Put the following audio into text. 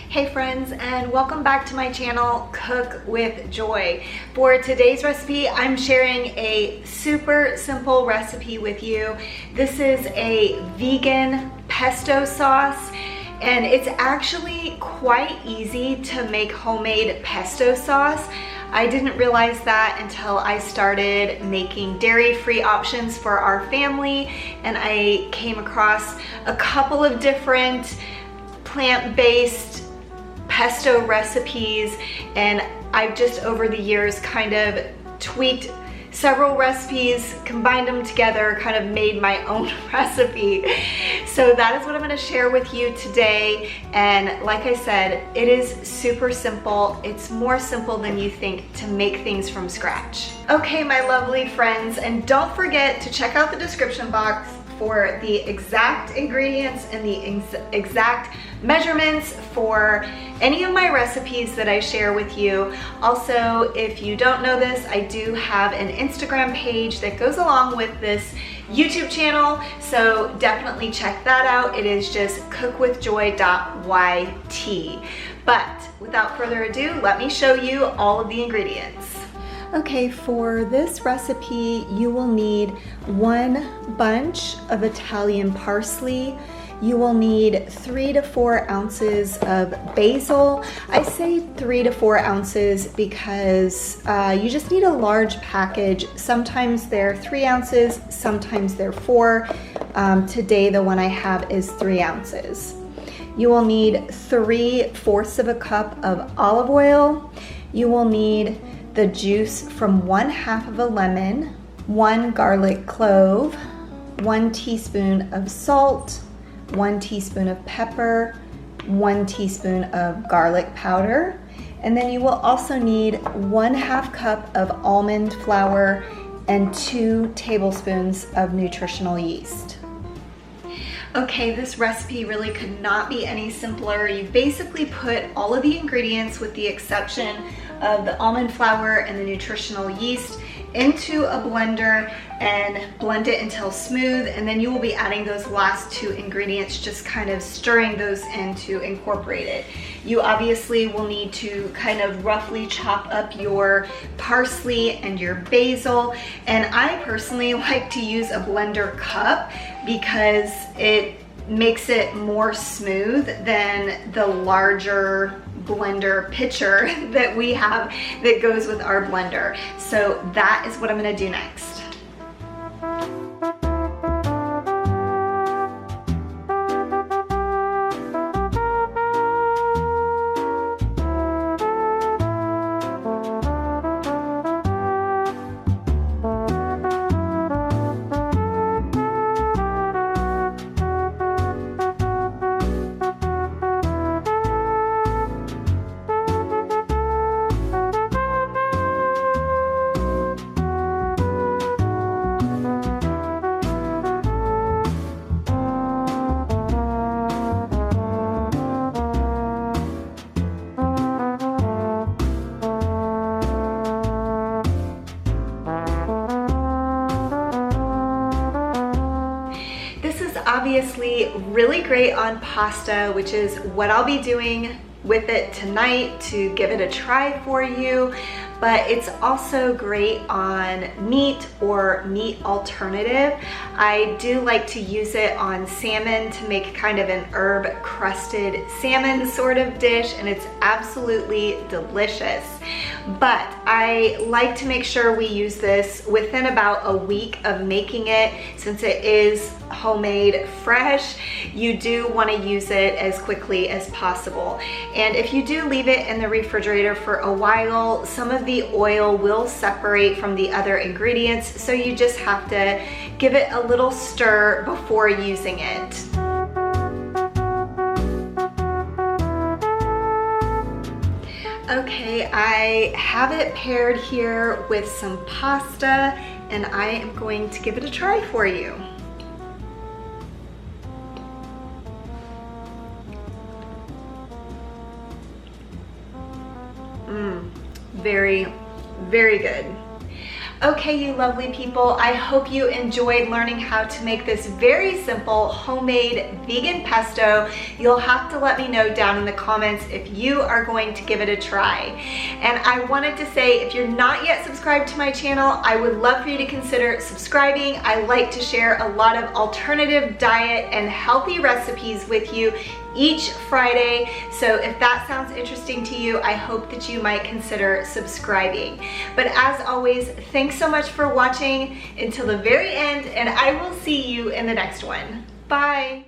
Hey friends, and welcome back to my channel, Cook with Joy. For today's recipe, I'm sharing a super simple recipe with you. This is a vegan pesto sauce, and it's actually quite easy to make homemade pesto sauce. I didn't realize that until I started making dairy-free options for our family, and I came across a couple of different plant-based pesto recipes, and I've just over the years kind of tweaked several recipes, combined them together, kind of made my own recipe. So that is what I'm going to share with you today, and like I said, it is super simple. It's more simple than you think to make things from scratch. Okay, my lovely friends, and don't forget to check out the description box for the exact ingredients and the exact measurements for any of my recipes that I share with you. Also, if you don't know this, I do have an Instagram page that goes along with this YouTube channel, so definitely check that out. It is just cookwithjoy.yt. But without further ado, let me show you all of the ingredients. Okay, for this recipe, you will need 1 bunch of Italian parsley. You will need 3 to 4 ounces of basil. I say 3 to 4 ounces because you just need a large package. Sometimes they're 3 ounces, sometimes they're 4. Today, the one I have is 3 ounces. You will need 3/4 of a cup of olive oil. You will need the juice from 1/2 of a lemon, 1 garlic clove, 1 teaspoon of salt, 1 teaspoon of pepper, 1 teaspoon of garlic powder, and then you will also need 1/2 cup of almond flour and 2 tablespoons of nutritional yeast. Okay, this recipe really could not be any simpler. You basically put all of the ingredients, with the exception of the almond flour and the nutritional yeast, into a blender and blend it until smooth, and then you will be adding those last 2 ingredients, just kind of stirring those in to incorporate it. You obviously will need to kind of roughly chop up your parsley and your basil, and I personally like to use a blender cup because it makes it more smooth than the larger blender pitcher that we have that goes with our blender. So that is what I'm going to do next. Obviously really great on pasta, which is what I'll be doing with it tonight to give it a try for you, but it's also great on meat or meat alternative. I do like to use it on salmon to make kind of an herb crusted salmon sort of dish, and it's absolutely delicious. But I like to make sure we use this within about a week of making it. Since it is homemade fresh, you do want to use it as quickly as possible. And if you do leave it in the refrigerator for a while, some of the oil will separate from the other ingredients, so you just have to give it a little stir before using it. Okay, I have it paired here with some pasta, and I am going to give it a try for you. Very, very good. Okay, you lovely people, I hope you enjoyed learning how to make this very simple homemade vegan pesto. You'll have to let me know down in the comments if you are going to give it a try. And I wanted to say, if you're not yet subscribed to my channel, I would love for you to consider subscribing. I like to share a lot of alternative diet and healthy recipes with you each Friday. So if that sounds interesting to you, I hope that you might consider subscribing. But as always, thanks so much for watching until the very end, and I will see you in the next one. Bye.